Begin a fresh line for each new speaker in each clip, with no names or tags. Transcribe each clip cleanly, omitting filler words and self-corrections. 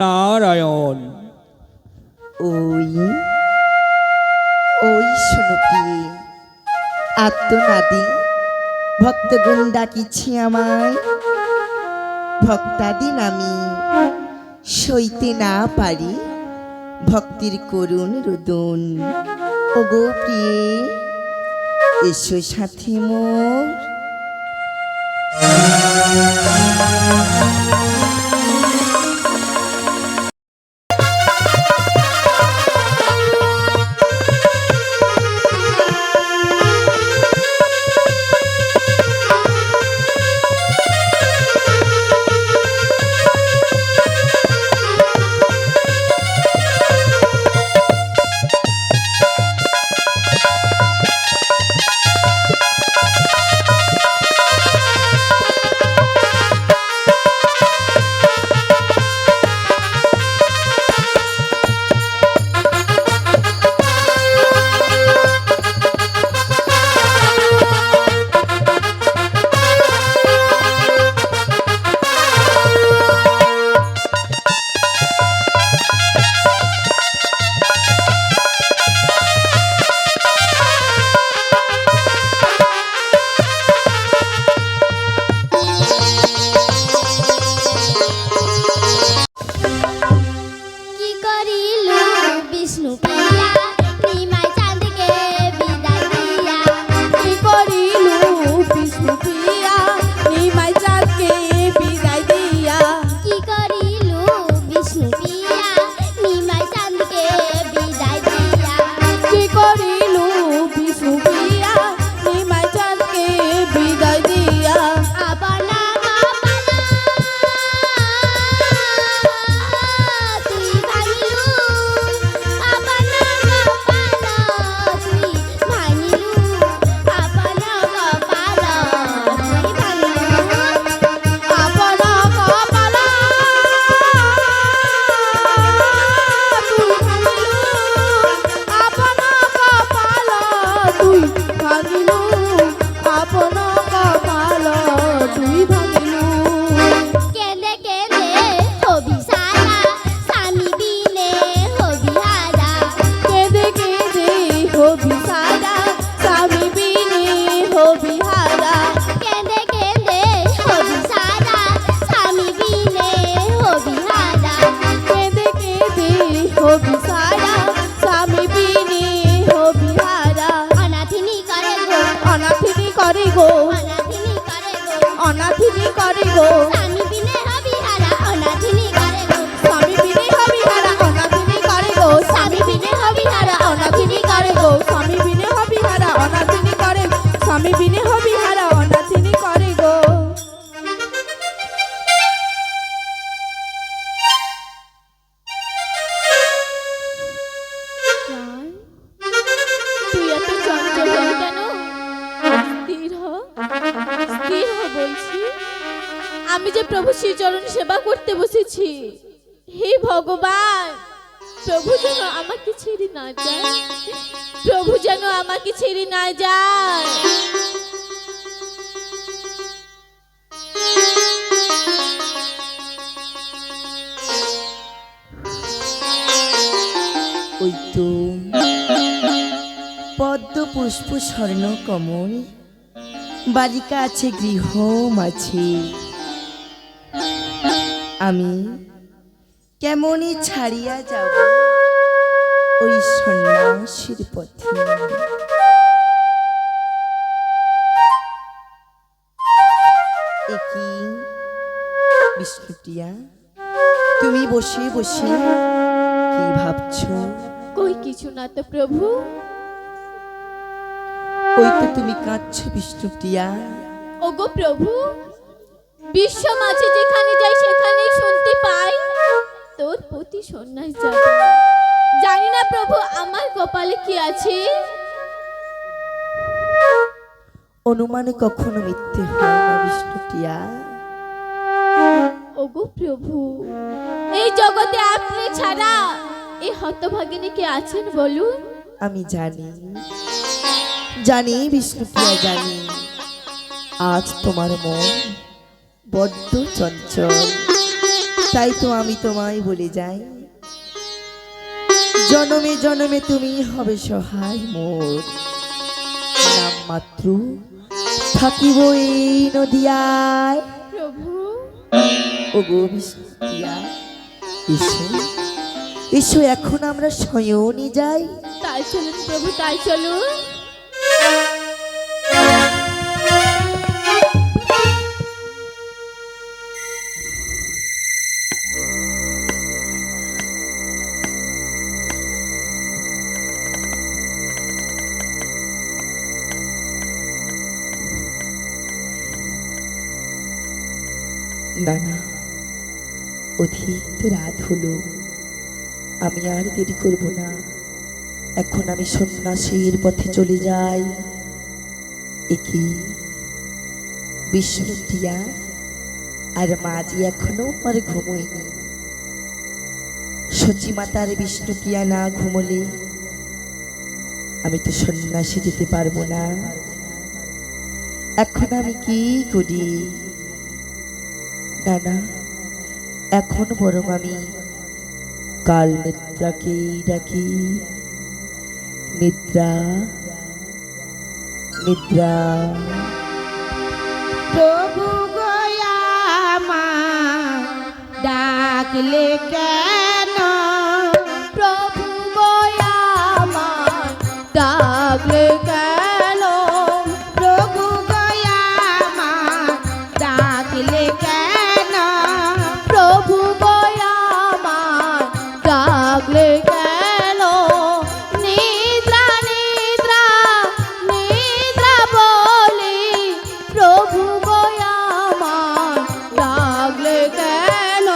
নারায়ণ।
ওই ওই শোনো প্রিয়ে, আত্মনাদি ভক্তগুণ ডাকিছি আমায়। ভক্তাদিন আমি সইতে না পারি ভক্তির করুণ রোদন। ওগো প্রিয়ে, এসো সাথী মোর।
অনাথিনী করে গো স্বামী বিনে হবি হারা, অনাথিনী করে গো স্বামী বিনে হবি হারা, অনাথিনী করে গো স্বামী বিনে হবি হারা, অনাথিনী করে গো স্বামী বিনে হবি হারা, অনাথিনী করে স্বামী বিনে হবি হারা, অনাথিনী করে গো। তুই এত চঞ্চল কেন? স্থির হ, স্থির হ বলছি। আমি যে প্রভু শ্রীচরণ সেবা করতে বসেছি। হে ভগবান, প্রভু যেন আমাকে ছেড়ে না যায়, প্রভু যেন আমাকে ছেড়ে না যায়।
ওই তো পদ্ম পুষ্প স্বর্ণ কমল, বালিকা আছে গৃহ মাঝে। আমি কেমনই ছাড়িয়া যাব ওই সন্ন্যাসীর পথে। একই বিষ্ণুপ্রিয়া, তুমি বসে বসে কি ভাবছো?
কই কিছু না তো প্রভু।
ওই তো তুমি কাঁদছো বিষ্ণুপ্রিয়া।
ওগো প্রভু, বিশ্ব মাঝে যেখানে যাই সেখানেই শুনতে পাই তোর প্রতি সন্ন্যাস যাবে। জানি না প্রভু আমার কপালে কি আছে।
অনুমানে কখনো মিথ্যে হয় না বিষ্ণুপ্রিয়া।
ওগো প্রভু, এই জগতে আপনি ছাড়া এই হতভাগিনী কে আছেন বলুন?
আমি জানি, জানি বিষ্ণুপ্রিয়া, জানি আজ তোমার মন বড্ড চঞ্চল। তাই তো আমি তোমায় বলে যাই, জনমে জনমে তুমি হবে সহায় মোর। নাম মাত্র থাকিব এই নদিয়ায়।
প্রভু
ও গো বিষ্ণুপ্রিয়া, এসো এসো, এখন আমরা শয়নে যাই।
তাই চলুন প্রভু, তাই চলুন।
না না, অধিক তো রাত হলো, আমি আর দেরি করব না। এখন আমি সন্ন্যাসীর পথে চলে যাই। একি বিষ্ণুপ্রিয়া আর মাঝি এখনো আর ঘুমোয়নি। সচিমাতার বিষ্ণুপ্রিয়া না ঘুমোলে আমি তো সন্ন্যাসী যেতে পারবো না। এখন আমি কি করি? না না, এখন বরং আমি কাল নিদ্রাকে ডাকি। নিদ্রা, নিদ্রা।
প্রভু গয়ামা ডাকলে কেন?
প্রভু গয়ামা ডাকলে কেন?
প্রভু গয়ামা ডাকলে কেন?
প্রভু গয়ামা ডাকলে কেন? নিদ্রা নিদ্রা নিদ্রা বলি প্রভু গয়ামা ডাকলে কেন?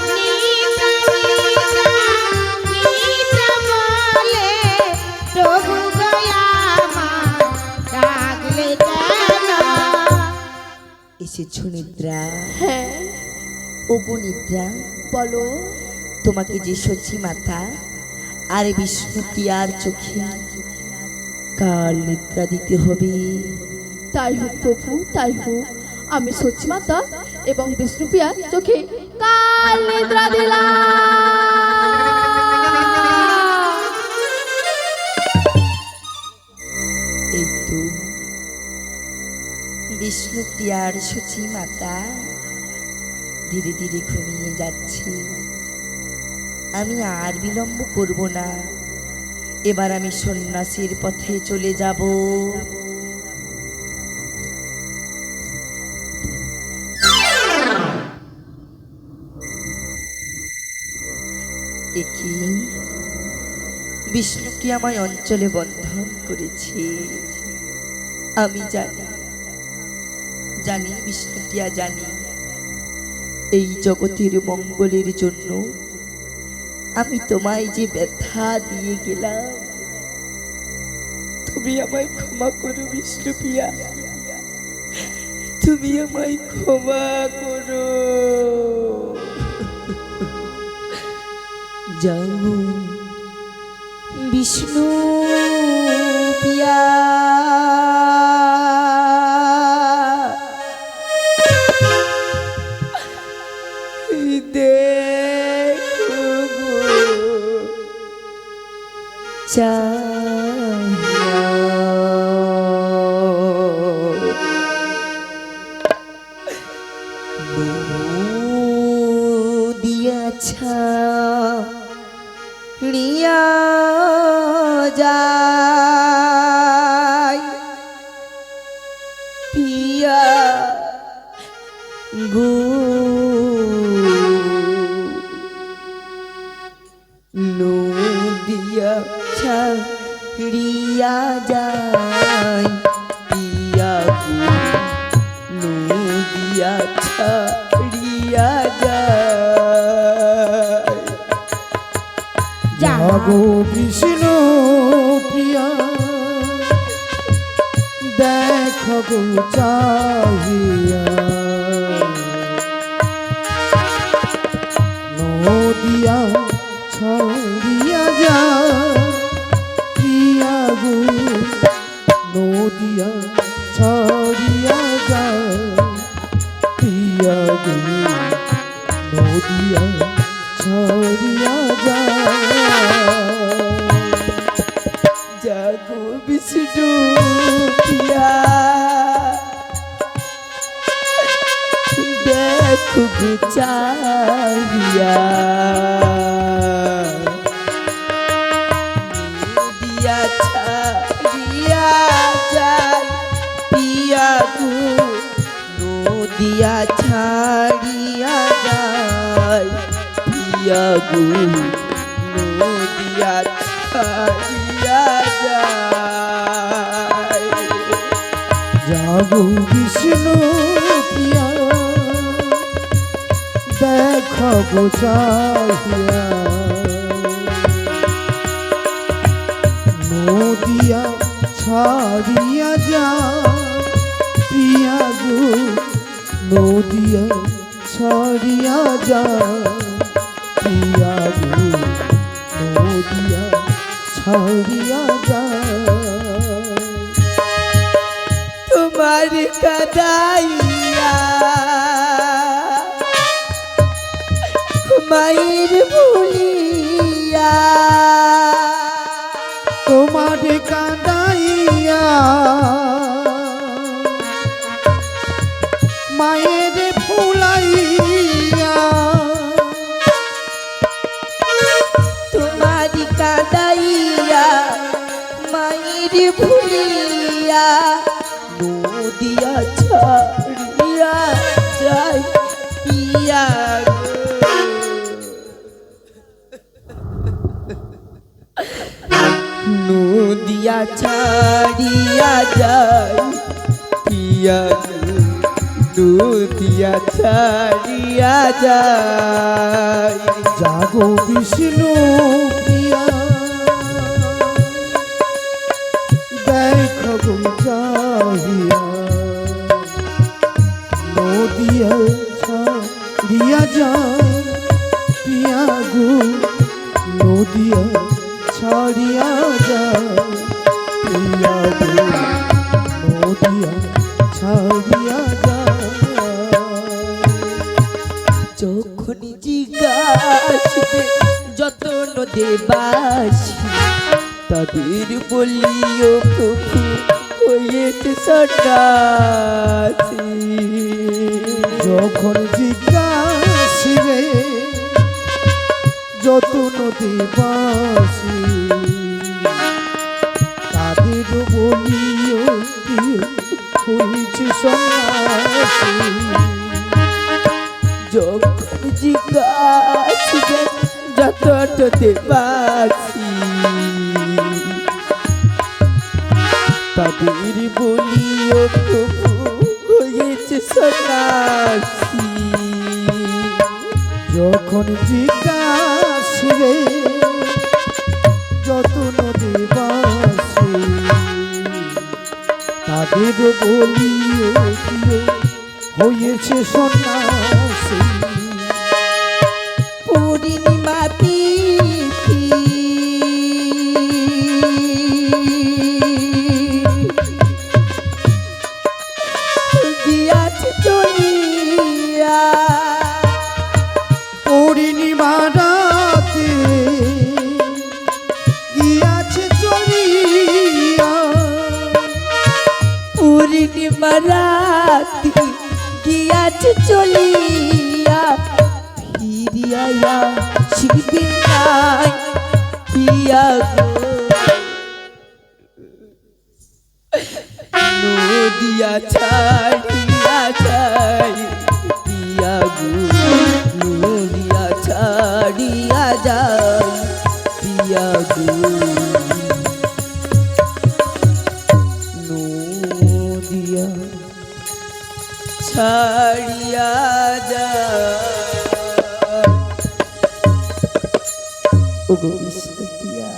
নিদ্রা নিদ্রা বলে প্রভু গয়ামা ডাকলে কেন?
এসেছো নিদ্রা?
হ্যাঁ
ওগো নিদ্রা,
বলো।
তোমাকে যে সচি মাতা আর বিষ্ণুপ্রিয়ার চোখে কাল নিদ্রা দিতে হবে।
তাই হোক প্রভু, তাই হোক। আমি সচিমাতা এবং বিষ্ণুপ্রিয়ার চোখে কাল নিদ্রা দিলাম।
এই তো বিষ্ণুপ্রিয়ার সচি মাতা ধীরে ধীরে ঘুমিয়ে যাচ্ছে। আমি আর বিলম্ব করব না, এবার আমি সন্ন্যাসীর পথে চলে যাব। একি বিষ্ণুপ্রিয়া আমায় অঞ্চলে বন্ধন করেছে। আমি জানি, জানি বিষ্ণুপ্রিয়া, জানি এই জগতের মঙ্গলের জন্য আমি তোমায় যে ব্যথা দিয়ে গেলাম, তুমি আমায় ক্ষমা করো বিষ্ণুপ্রিয়া, তুমি আমায় ক্ষমা করো। যাও বিষ্ণুপ্রিয়া, দেখো দিয়াছা রিয়া যায় পিয়া গো, নদিয়া ছাড়িয়া যায় পিয়া গো, নদিয়া ছাড়িয়া যায়।
জাগো বিষ্ণু প্রিয়া, দেখো গো চাহিয়া নদিয়া ছড়িয়া যা প্রিয়া গো, নদিয়া ছড়িয়া যা প্রিয়া গো, নদিয়া ছাড়িয়া যায়
জাগো বিষ্ণু প্রিয়া দেখো গুচাইয়া নদিয়া ছাড়িয়া যায় পিয়া গো নদিয়া ছাড়িয়া যায় পিয়া গো নদিয়া ছাড়িয়া যায়
জাগো বিষ্ণু প্রিয়া দেখো গো চাহিয়া নদিয়া ছাড়িয়া যায় প্রিয়া গো নদিয়া ছাড়িয়া যায় প্রিয়া গো নদিয়া ছাড়িয়া যায়
তোমার কাদাইয়া মায়ের ভুলিয়া
তোমার কাঁদাইয়া মায়ের ফুলাইয়া
তোমার কাদাইয়া মায়ের ভুলিয়া নদিয়া ছাড়িয়া যাই পিয়া নদিয়া ছাড়িয়া যাই পিয়া নদিয়া ছাড়িয়া যাই
জাগো বিষ্ণু প্রিয়া দেখো গো চাহিয়া নদিয়া ছাড়িয়া যায় প্রিয়া গো নদিয়া ছাড়িয়া যায় প্রিয়া গো নদিয়া ছাড়িয়া যায়
যখন জিজ্ঞাসিতে যতন দেবাসী তাদের বলিও প্রভু হয়েছে সন্ন্যাসী
যখন জিজ্ঞাসিবে যত নদী বাসি তাদের বলিও প্রিয় হয়েছে সন্ন্যাসী
যখন জিজ্ঞাসিবে যতন দেবাসী তাদের বলিও প্রভু হয়েছে সন্ন্যাসী
যখন জিজ্ঞাসিবে যত নদী বাসি তাদের বলিও প্রিয় হয়েছে সন্ন্যাসী
পূর্ণিমা তিথি দিয়াছে চলিয়া
পূর্ণিমা রাতে গিয়াছে চলিয়া
পূর্ণিমা রাতি গিয়াছে চলিয়া ফিরিয়া শিবে নাই পিয়া গো নদিয়া ছাড়িয়া যাই পিয়া গো নদিয়া ছাড়িয়া যাই পিয়া গো নদিয়া ছাড়িয়া যায় ওগো বিষ্ণুপ্রিয়া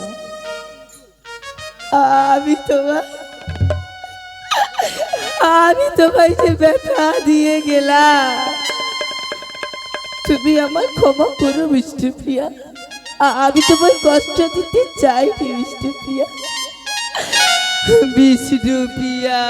আমি তোমায় যে ব্যথা দিয়ে গেলাম তুমি আমার ক্ষমা করো বিষ্ণুপ্রিয়া আমি তোমার কষ্ট দিতে চাইনি বিষ্ণুপ্রিয়া বিষ্ণুপ্রিয়া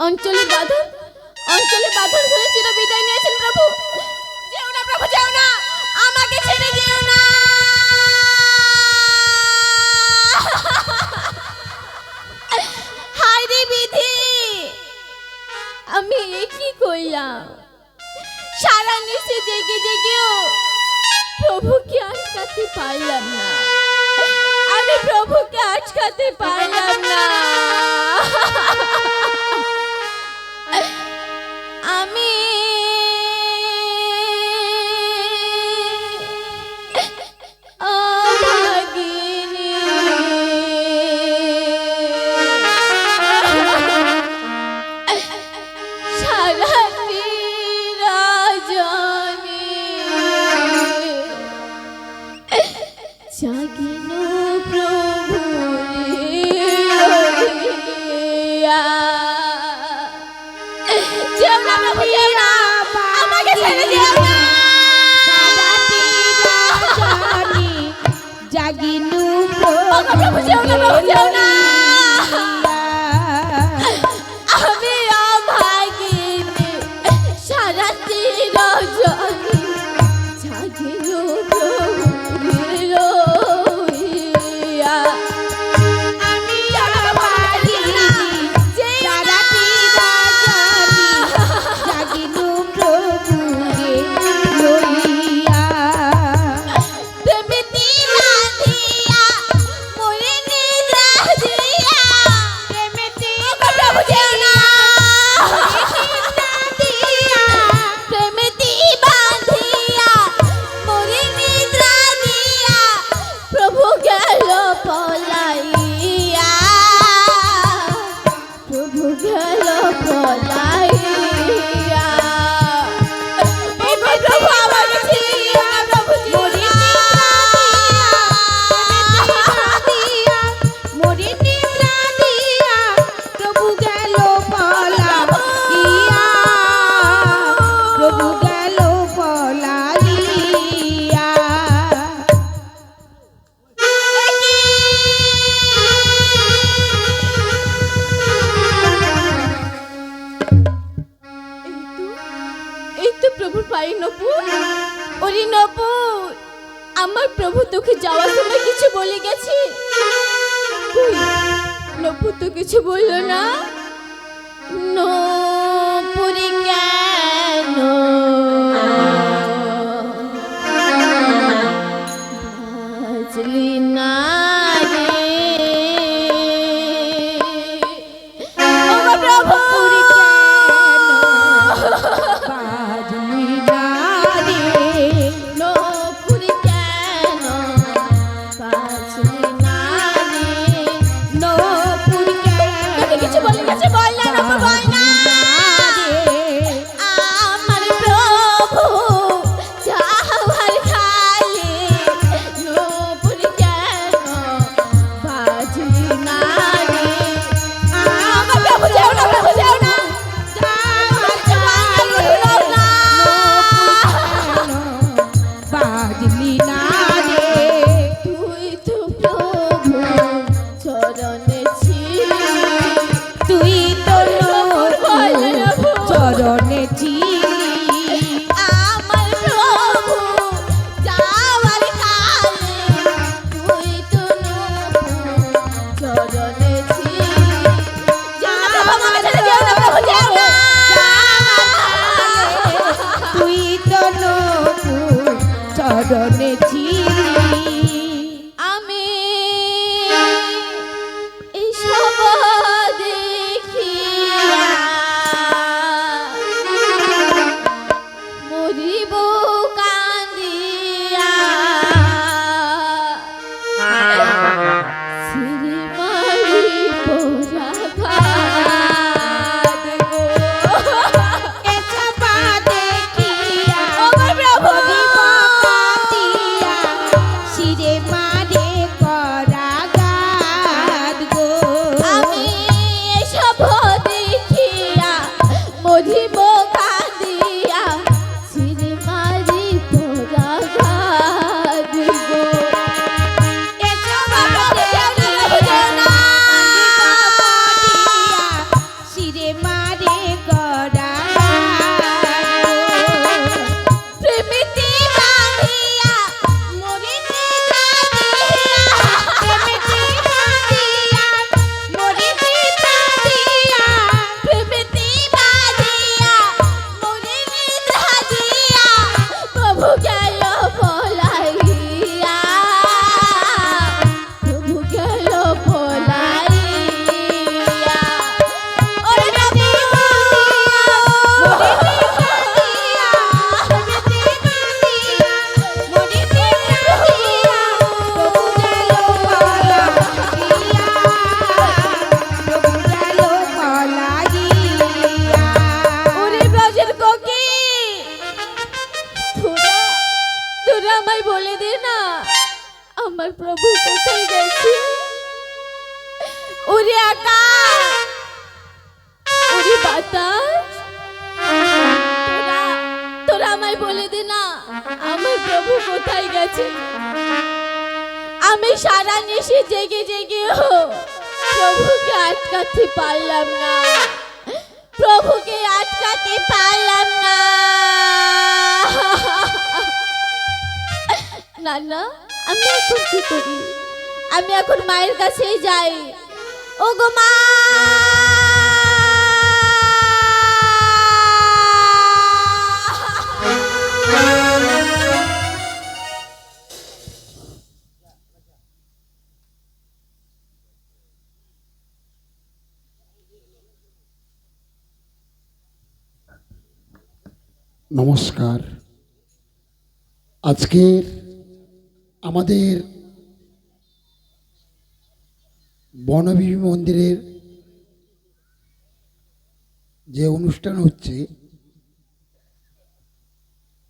অঞ্চলের বাঁধন ঘুরে চির বিদায় নিয়েছেন প্রভু। যেও না প্রভু, যেও না, আমাকে ছেড়ে যেও না। হায় রে বিধি, আমি এ কি করলাম? সারা নিশে জেগে জেগেও প্রভুকে আটকাতে পারলাম না, আমি প্রভুকে আটকাতে পারলাম না। আমি অভাগিনী, সারাটি রজনী জাগিন প্রভু রে। যেও না প্রভু, যেও না, আমাকে ছেড়ে যেও না।
জাগিনু
প্রভু, যেও না প্রভু, যেও না, আমি অভাগিনী, সারাটি রজনী জাগিন প্রভু রে। আমি অভাগিনী,
সারাটি জাগিনু প্রভু রে লইয়া।
প্রেমেতি বাঁধিয়া মোরে নিদ্রা দিয়া,
প্রেমেতে
প্রভু যেও না,
প্রেমেতে
প্রেমেতি বাঁধিয়া মোরে নিদ্রা দিয়া, প্রভু গেল পলাইয়া, প্রভু গেল পলাইয়া। ও গো প্রভু, আমাকে ছেড়ে দিও না প্রভু, যেও না।
মোরে নিদ্রা দিয়া প্রভু গেল পলাইয়া, প্রভু গেল পলাইয়া।
এই তো প্রভুর পায়ে নপুর। ওরে নপুর, আমার প্রভু তোকে যাওয়ার সময় কিছু বলে গেছে? কই, নপুর তো কিছু বললো না। নপুরি কেন বাজলি না রে? ও গো প্রভু,
বাজলি না রে,
নপুরি কেন বাজলি না রে?
নপুর
তোকে কিছু বলে গেছে? বল না নপুর, বল না। আমার প্রভু যাওয়ার খালে নপুর কেন আমার প্রভু কোথায় গেছে? ওরে আকাশ, ওরে বাতাস, তোরা তোরা আমায় বলে দে না, আমার প্রভু কোথায় গেছে? আমি সারা নিশি জেগে জেগেও প্রভুকে আটকাতে পারলাম না, প্রভুকে আটকাতে পারলাম না। না না, আমি এখন কি করি? আমি এখন মায়ের কাছেই যাই। ও গো মা,
নমস্কার। আজকের আমাদের বনবিবি মন্দিরের যে অনুষ্ঠান হচ্ছে,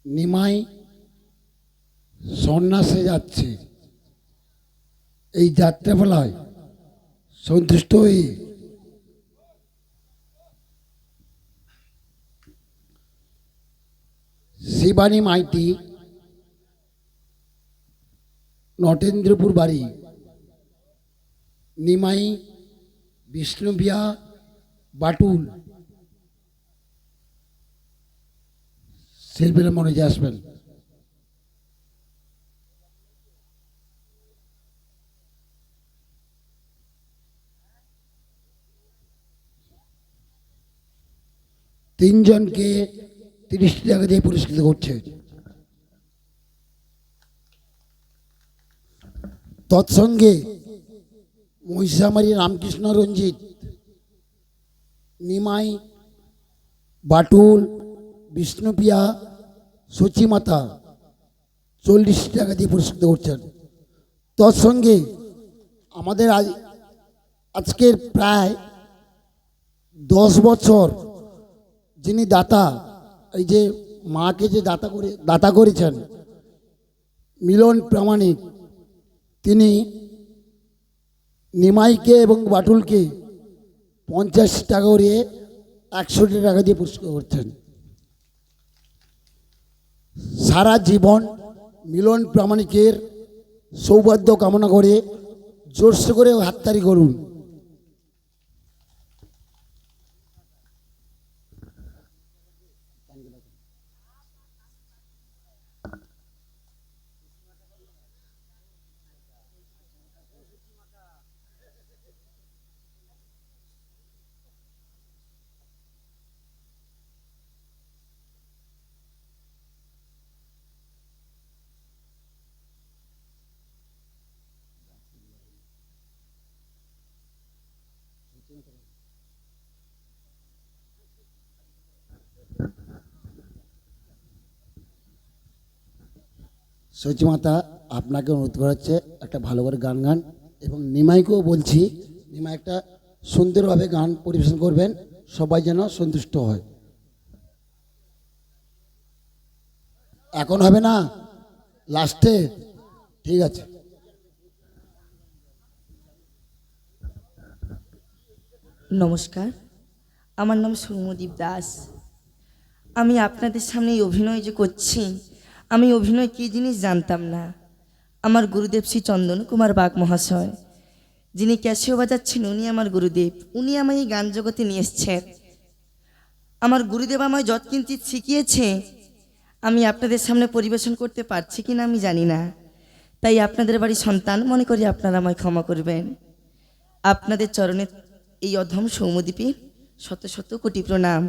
নিমাই সন্ন্যাসে যাচ্ছে, এই যাত্রাপালায় সন্তুষ্ট হয়ে শিবানী মাইতি, নটেন্দ্রপুর বাড়ি, নিমাই বিষ্ণুবিয়া বাটুল শিল্পীরা মনে আসবেন। তিনজনকে 30 টাকা দিয়ে পুরস্কৃত করছে। তৎসঙ্গে মহিষামারী রামকৃষ্ণ রঞ্জিত, নিমাই বাটুল, বিষ্ণুপ্রিয়া, সচিমাতা 40 টাকা দিয়ে পুরস্কৃত করছেন। তৎসঙ্গে আমাদের আজকের প্রায় 10 বছর যিনি দাতা, এই যে মাকে যে দাতা করেছেন, মিলন প্রামাণিক, তিনি নিমাইকে এবং বাটুলকে 50 টাকা করে 100 টাকা দিয়ে পুরস্কার করছেন। সারা জীবন মিলন প্রামাণিকের সৌভাগ্য কামনা করে জোরসে করে হাততালি করুন। সচিমাতা, আপনাকে অনুরোধ করা হচ্ছে একটা ভালো করে গান গান, এবং নিমাইকেও বলছি, নিমাই একটা সুন্দরভাবে গান পরিবেশন করবেন, সবাই যেন সন্তুষ্ট হয়। এখন হবে না, লাস্টে, ঠিক আছে।
নমস্কার, আমার নাম সৌম্যদীপ দাস। আমি আপনাদের সামনে এই অভিনয় যে করছি, আমি অভিনয় কী জিনিস জানতাম না। আমার গুরুদেব শ্রী চন্দন কুমার বাগ মহাশয়, যিনি ক্যাসিও বাজাচ্ছেন, উনি আমার গুরুদেব। উনি আমায় এই গান জগতে নিয়ে এসছেন। আমার গুরুদেব আমায় যৎকিঞ্চিৎ শিখিয়েছে, আমি আপনাদের সামনে পরিবেশন করতে পারছি কি না আমি জানি না। তাই আপনাদের বাড়ির সন্তান মনে করি আপনারা আমায় ক্ষমা করবেন। আপনাদের চরণে এই অধম সৌম্যদীপে শত শত কোটি প্রণাম।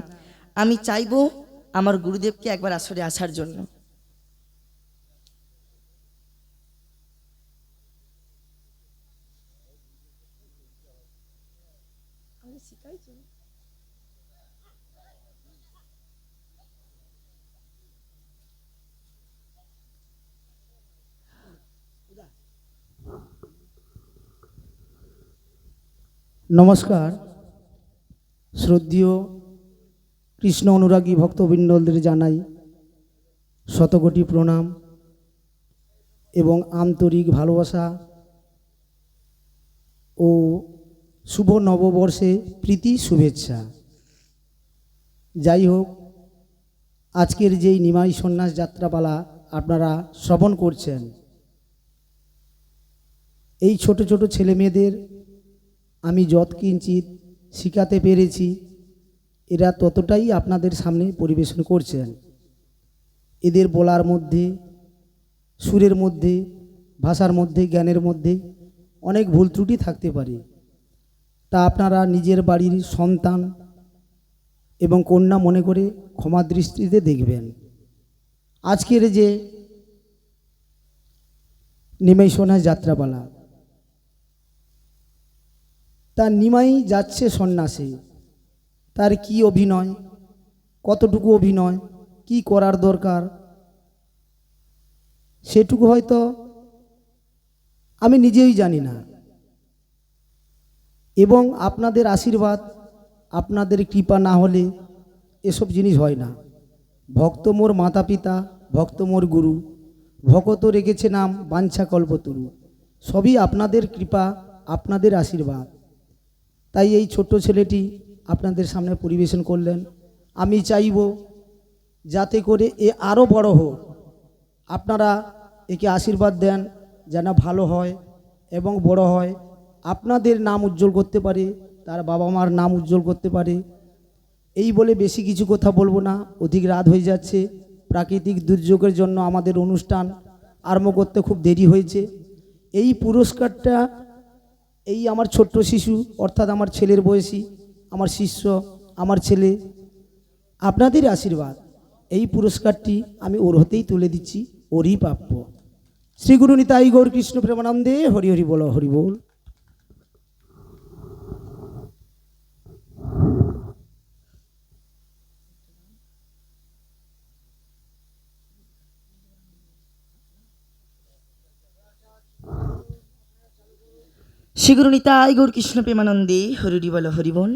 আমি চাইব আমার গুরুদেবকে একবার আসরে আসার জন্য।
নমস্কার। শ্রদ্ধেয় কৃষ্ণ অনুরাগী ভক্তবৃন্দদের জানাই শতকোটি প্রণাম এবং আন্তরিক ভালোবাসা ও শুভ নববর্ষে প্রীতি শুভেচ্ছা। যাই হোক, আজকের যেই নিমাই সন্ন্যাস যাত্রাপালা আপনারা শ্রবণ করছেন, এই ছোট ছোট ছেলে মেয়েদের আমি যৎকিঞ্চিত শিখাতে পেরেছি, এরা ততটাই আপনাদের সামনে পরিবেশন করছেন। এদের বলার মধ্যে, সুরের মধ্যে, ভাষার মধ্যে, জ্ঞানের মধ্যে অনেক ভুল ত্রুটি থাকতে পারে। তা আপনারা নিজের বাড়ির সন্তান এবং কন্যা মনে করে ক্ষমা দৃষ্টিতে দেখবেন। আজকের যে নিমাই সন্ন্যাস যাত্রাপালা, তার নিমাই যাচ্ছে সন্ন্যাসে, তার কি অভিনয়, কতটুকু অভিনয়, কি করার দরকার, সেটুকু হয়তো আমি নিজেই জানি না। এবং আপনাদের আশীর্বাদ, আপনাদের কৃপা না হলে এসব জিনিস হয় না। ভক্ত মোর মাতা পিতা, ভক্ত মোর গুরু, ভকত রেখেছে নাম বাঞ্ছা কল্পতরু। সবই আপনাদের কৃপা, আপনাদের আশীর্বাদ। তাই এই ছোট্ট ছেলেটি আপনাদের সামনে পরিবেশন করলেন। আমি চাইব যাতে করে এ আরও বড় হোক। আপনারা একে আশীর্বাদ দেন যেন ভালো হয় এবং বড় হয়, আপনাদের নাম উজ্জ্বল করতে পারে, তার বাবা মার নাম উজ্জ্বল করতে পারে। এই বলে বেশি কিছু কথা বলবো না, অধিক রাত হয়ে যাচ্ছে। প্রাকৃতিক দুর্যোগের জন্য আমাদের অনুষ্ঠান আরম্ভ করতে খুব দেরি হয়েছে। এই পুরস্কারটা এই আমার ছোট্ট শিশু, অর্থাৎ আমার ছেলের বয়সী, আমার শিষ্য, আমার ছেলে, আপনাদের আশীর্বাদ, এই পুরস্কারটি আমি ওর হতেই তুলে দিচ্ছি, ওরই প্রাপ্য। শ্রী গুরু নিতাই গৌর কৃষ্ণ প্রেমানন্দে, হরি হরি বল, হরি বল।
শ্রীগুরু নিতাই গৌর কৃষ্ণ প্রেমানন্দে, হরি বল, হরি বল।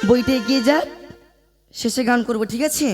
বইটা এগিয়ে যাক, শেষে গান করব, ঠিক আছে?